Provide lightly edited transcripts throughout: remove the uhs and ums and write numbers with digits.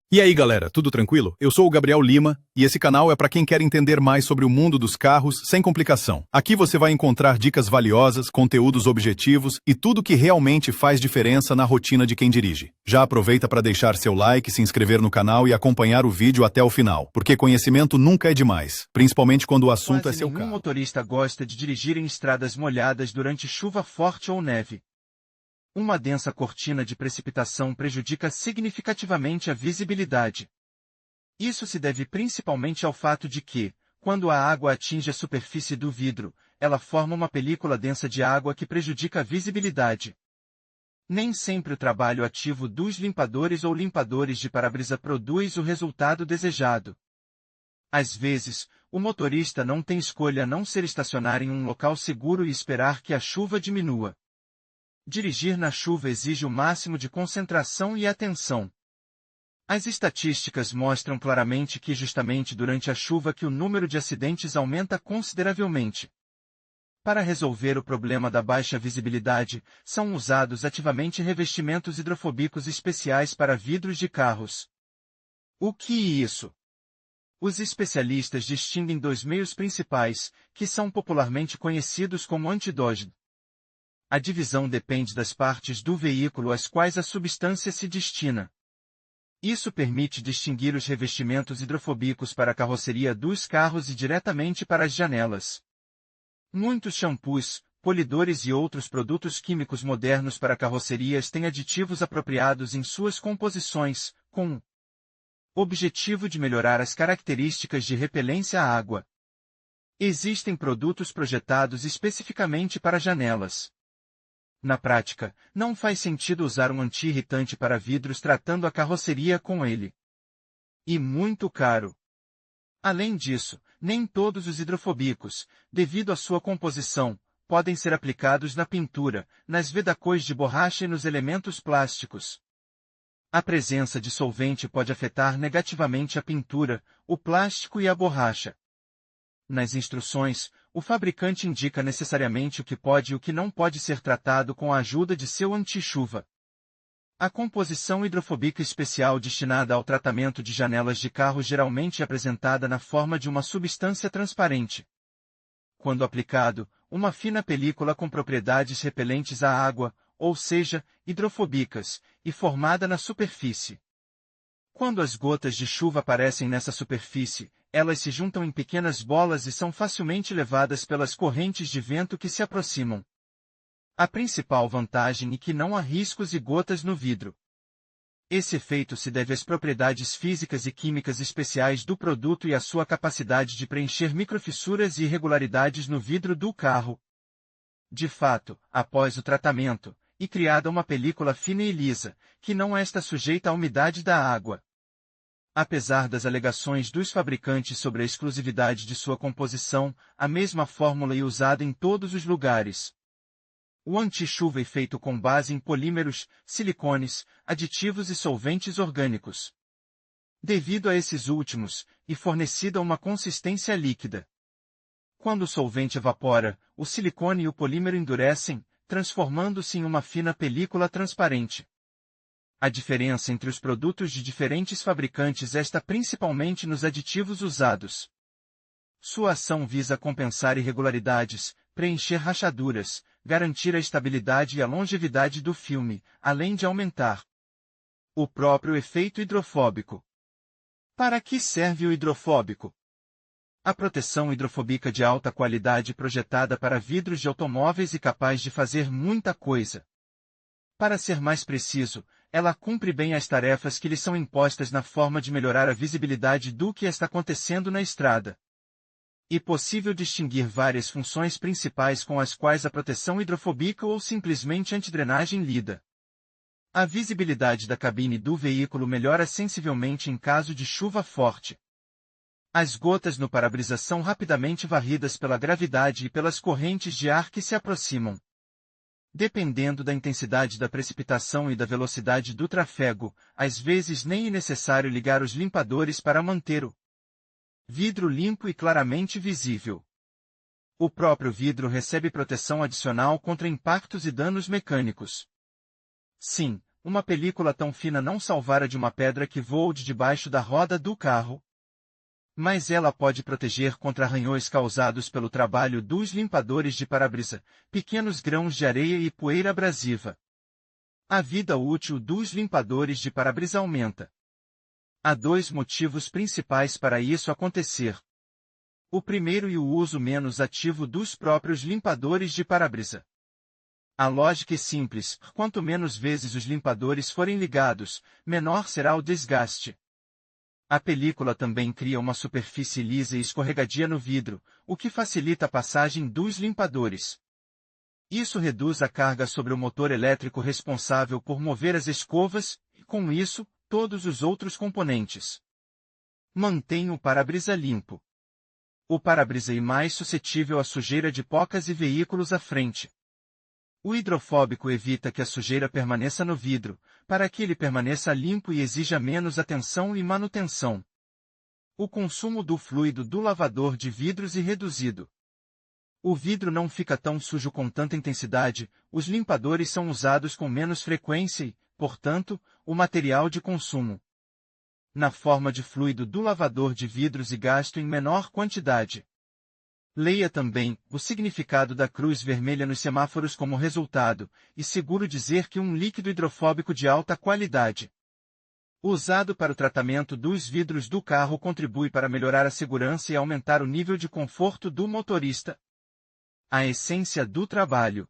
E aí, galera, tudo tranquilo? Eu sou o Gabriel Lima e esse canal é para quem quer entender mais sobre o mundo dos carros sem complicação. Aqui você vai encontrar dicas valiosas, conteúdos objetivos e tudo que realmente faz diferença na rotina de quem dirige. Já aproveita para deixar seu like, se inscrever no canal e acompanhar o vídeo até o final, porque conhecimento nunca é demais, principalmente quando o assunto Quase é seu nenhum carro. motorista gosta de dirigir em estradas molhadas durante chuva forte ou neve. Uma densa cortina de precipitação prejudica significativamente a visibilidade. Isso se deve principalmente ao fato de que, quando a água atinge a superfície do vidro, ela forma uma película densa de água que prejudica a visibilidade. Nem sempre o trabalho ativo dos limpadores ou limpadores de para-brisa produz o resultado desejado. Às vezes, o motorista não tem escolha a não ser estacionar em um local seguro e esperar que a chuva diminua. Dirigir na chuva exige o máximo de concentração e atenção. As estatísticas mostram claramente que justamente durante a chuva que o número de acidentes aumenta consideravelmente. Para resolver o problema da baixa visibilidade, são usados ativamente revestimentos hidrofóbicos especiais para vidros de carros. O que é isso? Os especialistas distinguem dois meios principais, que são popularmente conhecidos como antidógeno. A divisão depende das partes do veículo às quais a substância se destina. Isso permite distinguir os revestimentos hidrofóbicos para a carroceria dos carros e diretamente para as janelas. Muitos shampoos, polidores e outros produtos químicos modernos para carrocerias têm aditivos apropriados em suas composições, com o objetivo de melhorar as características de repelência à água. Existem produtos projetados especificamente para janelas. Na prática, não faz sentido usar um anti-irritante para vidros tratando a carroceria com ele. E muito caro. Além disso, nem todos os hidrofóbicos, devido à sua composição, podem ser aplicados na pintura, nas vedacões de borracha e nos elementos plásticos. A presença de solvente pode afetar negativamente a pintura, o plástico e a borracha. Nas instruções, o fabricante indica necessariamente o que pode e o que não pode ser tratado com a ajuda de seu anti-chuva. A composição hidrofóbica especial destinada ao tratamento de janelas de carro geralmente é apresentada na forma de uma substância transparente. Quando aplicado, uma fina película com propriedades repelentes à água, ou seja, hidrofóbicas, e formada na superfície. Quando as gotas de chuva aparecem nessa superfície, elas se juntam em pequenas bolas e são facilmente levadas pelas correntes de vento que se aproximam. A principal vantagem é que não há riscos e gotas no vidro. Esse efeito se deve às propriedades físicas e químicas especiais do produto e à sua capacidade de preencher microfissuras e irregularidades no vidro do carro. De fato, após o tratamento, é criada uma película fina e lisa, que não está sujeita à umidade da água. Apesar das alegações dos fabricantes sobre a exclusividade de sua composição, a mesma fórmula é usada em todos os lugares. O anti-chuva é feito com base em polímeros, silicones, aditivos e solventes orgânicos. Devido a esses últimos, é fornecida uma consistência líquida. Quando o solvente evapora, o silicone e o polímero endurecem, transformando-se em uma fina película transparente. A diferença entre os produtos de diferentes fabricantes está principalmente nos aditivos usados. Sua ação visa compensar irregularidades, preencher rachaduras, garantir a estabilidade e a longevidade do filme, além de aumentar o próprio efeito hidrofóbico. Para que serve o hidrofóbico? A proteção hidrofóbica de alta qualidade projetada para vidros de automóveis e capaz de fazer muita coisa. Para ser mais preciso, ela cumpre bem as tarefas que lhe são impostas na forma de melhorar a visibilidade do que está acontecendo na estrada. É possível distinguir várias funções principais com as quais a proteção hidrofóbica ou simplesmente antidrenagem lida. A visibilidade da cabine do veículo melhora sensivelmente em caso de chuva forte. As gotas no para-brisa são rapidamente varridas pela gravidade e pelas correntes de ar que se aproximam. Dependendo da intensidade da precipitação e da velocidade do tráfego, às vezes nem é necessário ligar os limpadores para manter o vidro limpo e claramente visível. O próprio vidro recebe proteção adicional contra impactos e danos mecânicos. Sim, uma película tão fina não salvara de uma pedra que voou de debaixo da roda do carro? Mas ela pode proteger contra arranhões causados pelo trabalho dos limpadores de para-brisa, pequenos grãos de areia e poeira abrasiva. A vida útil dos limpadores de para-brisa aumenta. Há dois motivos principais para isso acontecer. O primeiro é o uso menos ativo dos próprios limpadores de para-brisa. A lógica é simples: quanto menos vezes os limpadores forem ligados, menor será o desgaste. A película também cria uma superfície lisa e escorregadia no vidro, o que facilita a passagem dos limpadores. Isso reduz a carga sobre o motor elétrico responsável por mover as escovas, e com isso, todos os outros componentes. Mantém o para-brisa limpo. O para-brisa é mais suscetível à sujeira de pocas e veículos à frente. O hidrofóbico evita que a sujeira permaneça no vidro, para que ele permaneça limpo e exija menos atenção e manutenção. O consumo do fluido do lavador de vidros é reduzido. O vidro não fica tão sujo com tanta intensidade, os limpadores são usados com menos frequência e, portanto, o material de consumo na forma de fluido do lavador de vidros e gasto em menor quantidade. Leia também o significado da cruz vermelha nos semáforos como resultado, e seguro dizer que um líquido hidrofóbico de alta qualidade, usado para o tratamento dos vidros do carro, contribui para melhorar a segurança e aumentar o nível de conforto do motorista. A essência do trabalho.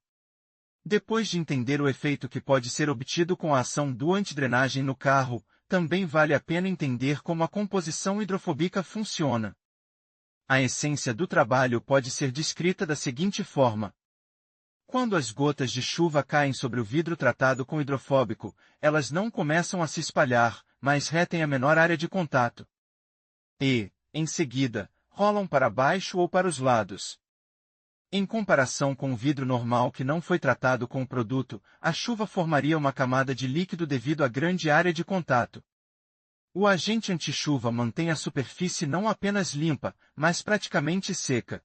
Depois de entender o efeito que pode ser obtido com a ação do antidrenagem no carro, também vale a pena entender como a composição hidrofóbica funciona. A essência do trabalho pode ser descrita da seguinte forma. Quando as gotas de chuva caem sobre o vidro tratado com hidrofóbico, elas não começam a se espalhar, mas retêm a menor área de contato. E, em seguida, rolam para baixo ou para os lados. Em comparação com o vidro normal que não foi tratado com o produto, a chuva formaria uma camada de líquido devido à grande área de contato. O agente anti-chuva mantém a superfície não apenas limpa, mas praticamente seca.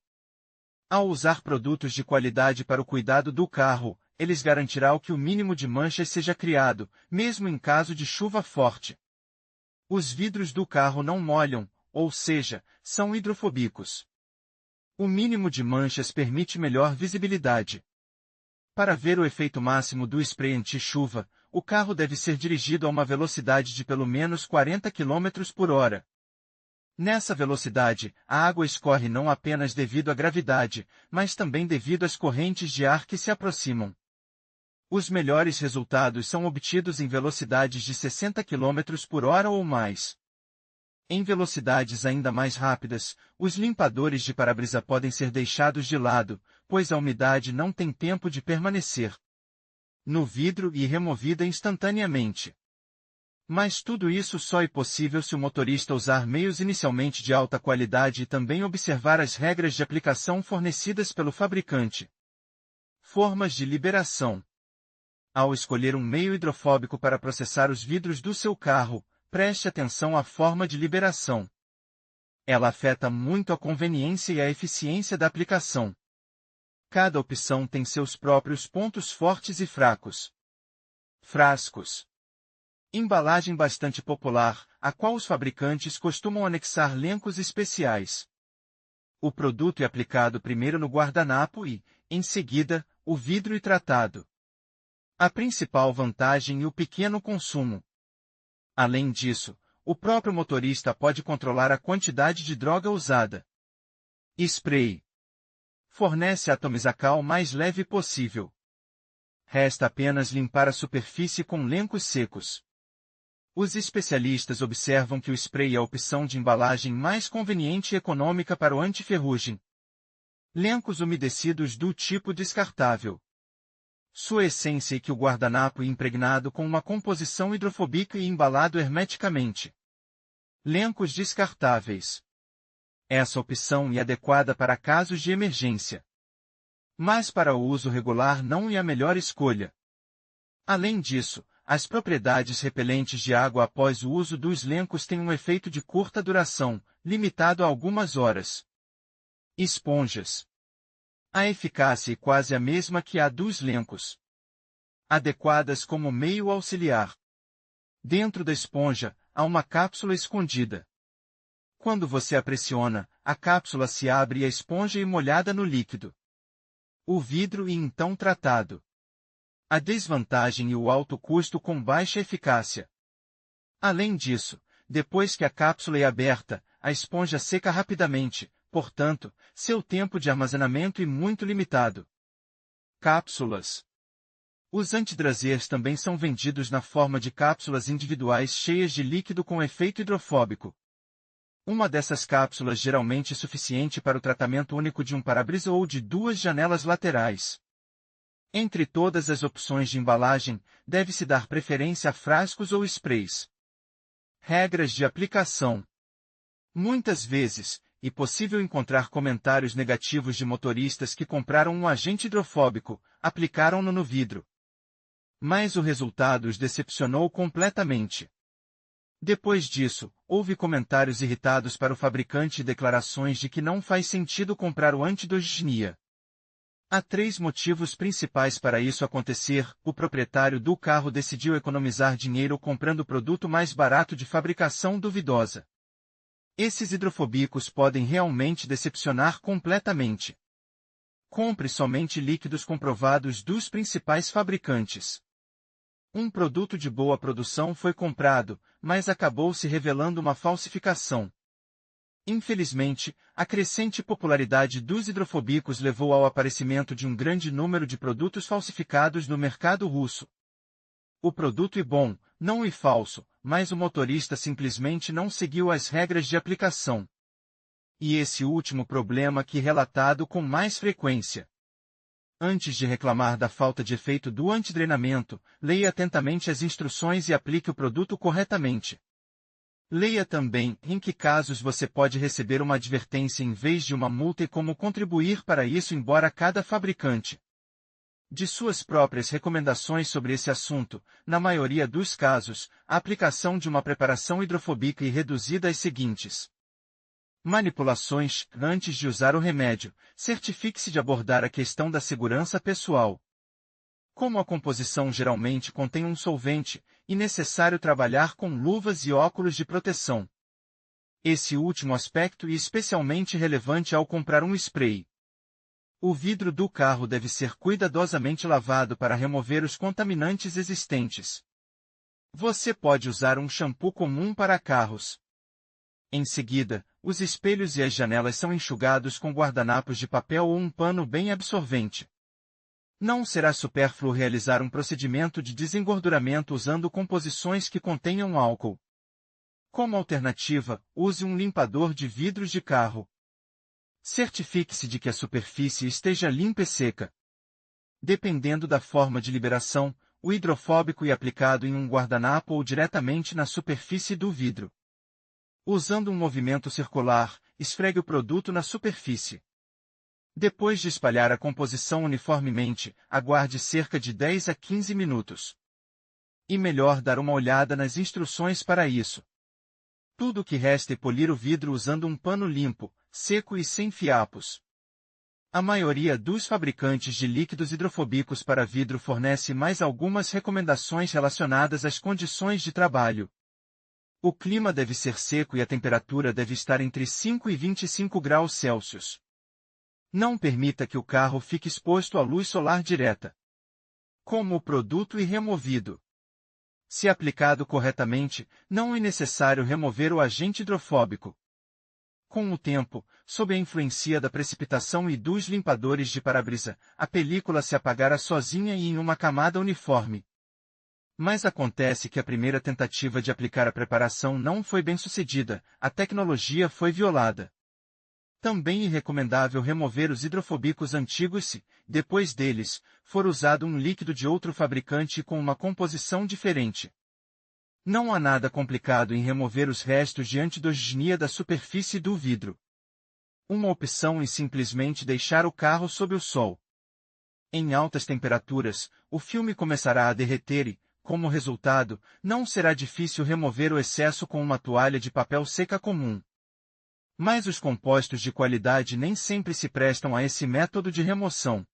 Ao usar produtos de qualidade para o cuidado do carro, eles garantirão que o mínimo de manchas seja criado, mesmo em caso de chuva forte. Os vidros do carro não molham, ou seja, são hidrofóbicos. O mínimo de manchas permite melhor visibilidade. Para ver o efeito máximo do spray anti-chuva, o carro deve ser dirigido a uma velocidade de pelo menos 40 km por hora. Nessa velocidade, a água escorre não apenas devido à gravidade, mas também devido às correntes de ar que se aproximam. Os melhores resultados são obtidos em velocidades de 60 km por hora ou mais. Em velocidades ainda mais rápidas, os limpadores de para-brisa podem ser deixados de lado, pois a umidade não tem tempo de permanecer no vidro e removida instantaneamente. Mas tudo isso só é possível se o motorista usar meios inicialmente de alta qualidade e também observar as regras de aplicação fornecidas pelo fabricante. Formas de liberação. Ao escolher um meio hidrofóbico para processar os vidros do seu carro, preste atenção à forma de liberação. Ela afeta muito a conveniência e a eficiência da aplicação. Cada opção tem seus próprios pontos fortes e fracos. Frascos. Embalagem bastante popular, a qual os fabricantes costumam anexar lencos especiais. O produto é aplicado primeiro no guardanapo e, em seguida, o vidro é tratado. A principal vantagem é o pequeno consumo. Além disso, o próprio motorista pode controlar a quantidade de droga usada. Spray. Fornece a atomizacal mais leve possível. Resta apenas limpar a superfície com lencos secos. Os especialistas observam que o spray é a opção de embalagem mais conveniente e econômica para o antiferrugem. Lencos umedecidos do tipo descartável. Sua essência é que o guardanapo é impregnado com uma composição hidrofóbica e embalado hermeticamente. Lencos descartáveis. Essa opção é adequada para casos de emergência. Mas para o uso regular não é a melhor escolha. Além disso, as propriedades repelentes de água após o uso dos lencos têm um efeito de curta duração, limitado a algumas horas. Esponjas. A eficácia é quase a mesma que a dos lencos. adequadas como meio auxiliar. Dentro da esponja, há uma cápsula escondida. Quando você a pressiona, a cápsula se abre e a esponja é molhada no líquido. O vidro e então tratado. A desvantagem e o alto custo com baixa eficácia. Além disso, depois que a cápsula é aberta, a esponja seca rapidamente, portanto, seu tempo de armazenamento é muito limitado. Cápsulas. Os antidrazers também são vendidos na forma de cápsulas individuais cheias de líquido com efeito hidrofóbico. Uma dessas cápsulas geralmente é suficiente para o tratamento único de um para-brisa ou de 2 janelas laterais. Entre todas as opções de embalagem, deve-se dar preferência a frascos ou sprays. Regras de aplicação. Muitas vezes, é possível encontrar comentários negativos de motoristas que compraram um agente hidrofóbico, aplicaram-no no vidro. Mas o resultado os decepcionou completamente. Depois disso, houve comentários irritados para o fabricante e declarações de que não faz sentido comprar o antidosgenia. Há 3 motivos principais para isso acontecer. O proprietário do carro decidiu economizar dinheiro comprando produto mais barato de fabricação duvidosa. Esses hidrofóbicos podem realmente decepcionar completamente. Compre somente líquidos comprovados dos principais fabricantes. Um produto de boa produção foi comprado, mas acabou se revelando uma falsificação. Infelizmente, a crescente popularidade dos hidrofóbicos levou ao aparecimento de um grande número de produtos falsificados no mercado russo. O produto é bom, não é falso, mas o motorista simplesmente não seguiu as regras de aplicação. E esse último problema que é relatado com mais frequência. Antes de reclamar da falta de efeito do antidrenamento, leia atentamente as instruções e aplique o produto corretamente. Leia também em que casos você pode receber uma advertência em vez de uma multa e como contribuir para isso, embora cada fabricante de suas próprias recomendações sobre esse assunto, na maioria dos casos, a aplicação de uma preparação hidrofóbica é reduzida às seguintes manipulações. Antes de usar o remédio, certifique-se de abordar a questão da segurança pessoal. Como a composição geralmente contém um solvente, é necessário trabalhar com luvas e óculos de proteção. Esse último aspecto é especialmente relevante ao comprar um spray. O vidro do carro deve ser cuidadosamente lavado para remover os contaminantes existentes. Você pode usar um shampoo comum para carros. Em seguida, os espelhos e as janelas são enxugados com guardanapos de papel ou um pano bem absorvente. Não será supérfluo realizar um procedimento de desengorduramento usando composições que contenham álcool. Como alternativa, use um limpador de vidros de carro. Certifique-se de que a superfície esteja limpa e seca. Dependendo da forma de liberação, o hidrofóbico é aplicado em um guardanapo ou diretamente na superfície do vidro. Usando um movimento circular, esfregue o produto na superfície. Depois de espalhar a composição uniformemente, aguarde cerca de 10 a 15 minutos. E melhor dar uma olhada nas instruções para isso. Tudo o que resta é polir o vidro usando um pano limpo, seco e sem fiapos. A maioria dos fabricantes de líquidos hidrofóbicos para vidro fornece mais algumas recomendações relacionadas às condições de trabalho. O clima deve ser seco e a temperatura deve estar entre 5 e 25 graus Celsius. Não permita que o carro fique exposto à luz solar direta. Como o produto é removido? Se aplicado corretamente, não é necessário remover o agente hidrofóbico. Com o tempo, sob a influência da precipitação e dos limpadores de para-brisa, a película se apagará sozinha e em uma camada uniforme. Mas acontece que a primeira tentativa de aplicar a preparação não foi bem sucedida, a tecnologia foi violada. Também é recomendável remover os hidrofóbicos antigos se, depois deles, for usado um líquido de outro fabricante com uma composição diferente. Não há nada complicado em remover os restos de antidosgenia da superfície do vidro. Uma opção é simplesmente deixar o carro sob o sol. Em altas temperaturas, o filme começará a derreter e, como resultado, não será difícil remover o excesso com uma toalha de papel seca comum. Mas os compostos de qualidade nem sempre se prestam a esse método de remoção.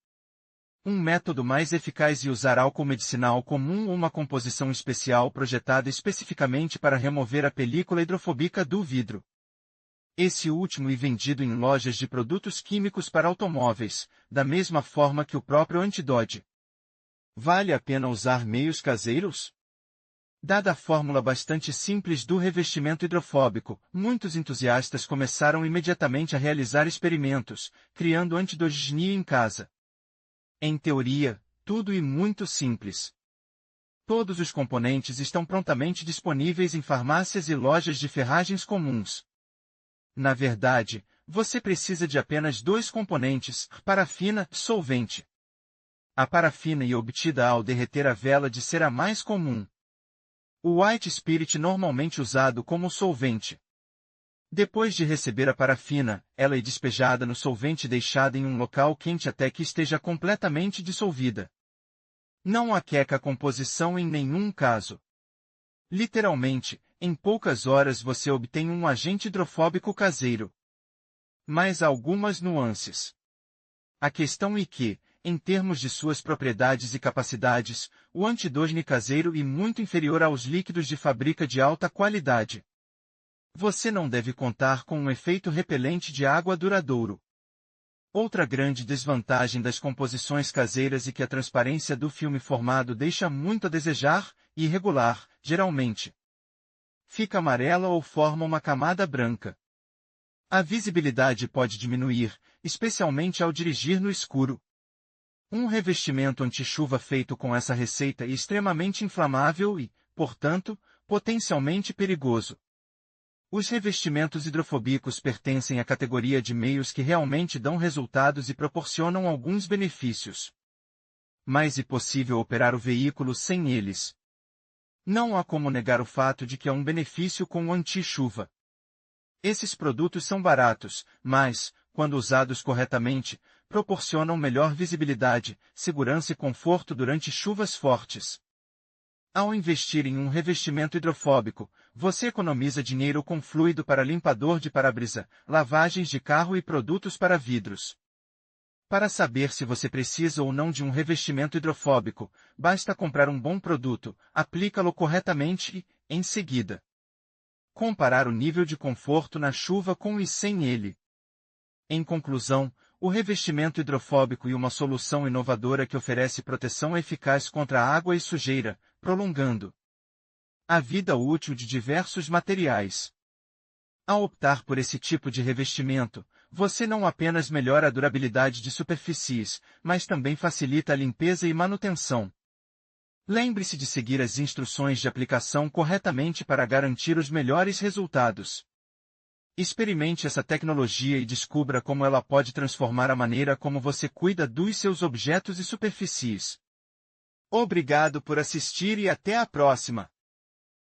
um método mais eficaz é usar álcool medicinal comum ou uma composição especial projetada especificamente para remover a película hidrofóbica do vidro. Esse último é vendido em lojas de produtos químicos para automóveis, da mesma forma que o próprio antidode. Vale a pena usar meios caseiros? Dada a fórmula bastante simples do revestimento hidrofóbico, muitos entusiastas começaram imediatamente a realizar experimentos, criando antidogenia em casa. Em teoria, tudo é muito simples. Todos os componentes estão prontamente disponíveis em farmácias e lojas de ferragens comuns. Na verdade, você precisa de apenas dois componentes: parafina e solvente. A parafina é obtida ao derreter a vela de cera mais comum. O white spirit normalmente usado como solvente. Depois de receber a parafina, ela é despejada no solvente e deixada em um local quente até que esteja completamente dissolvida. Não aqueca a composição em nenhum caso. Literalmente, em poucas horas você obtém um agente hidrofóbico caseiro. Mas há algumas nuances. A questão é que, em termos de suas propriedades e capacidades, o antidogene caseiro é muito inferior aos líquidos de fábrica de alta qualidade. Você não deve contar com um efeito repelente de água duradouro. Outra grande desvantagem das composições caseiras é que a transparência do filme formado deixa muito a desejar, e irregular, geralmente. Fica amarela ou forma uma camada branca. A visibilidade pode diminuir, especialmente ao dirigir no escuro. Um revestimento anti-chuva feito com essa receita é extremamente inflamável e, portanto, potencialmente perigoso. Os revestimentos hidrofóbicos pertencem à categoria de meios que realmente dão resultados e proporcionam alguns benefícios. Mas é possível operar o veículo sem eles. Não há como negar o fato de que há um benefício com o anti-chuva. Esses produtos são baratos, mas, quando usados corretamente, proporcionam melhor visibilidade, segurança e conforto durante chuvas fortes. Ao investir em um revestimento hidrofóbico, você economiza dinheiro com fluido para limpador de para-brisa, lavagens de carro e produtos para vidros. Para saber se você precisa ou não de um revestimento hidrofóbico, basta comprar um bom produto, aplicá-lo corretamente e, em seguida, comparar o nível de conforto na chuva com e sem ele. Em conclusão, o revestimento hidrofóbico é uma solução inovadora que oferece proteção eficaz contra a água e sujeira, prolongando a vida útil de diversos materiais. Ao optar por esse tipo de revestimento, você não apenas melhora a durabilidade de superfícies, mas também facilita a limpeza e manutenção. Lembre-se de seguir as instruções de aplicação corretamente para garantir os melhores resultados. Experimente essa tecnologia e descubra como ela pode transformar a maneira como você cuida dos seus objetos e superfícies. Obrigado por assistir e até a próxima!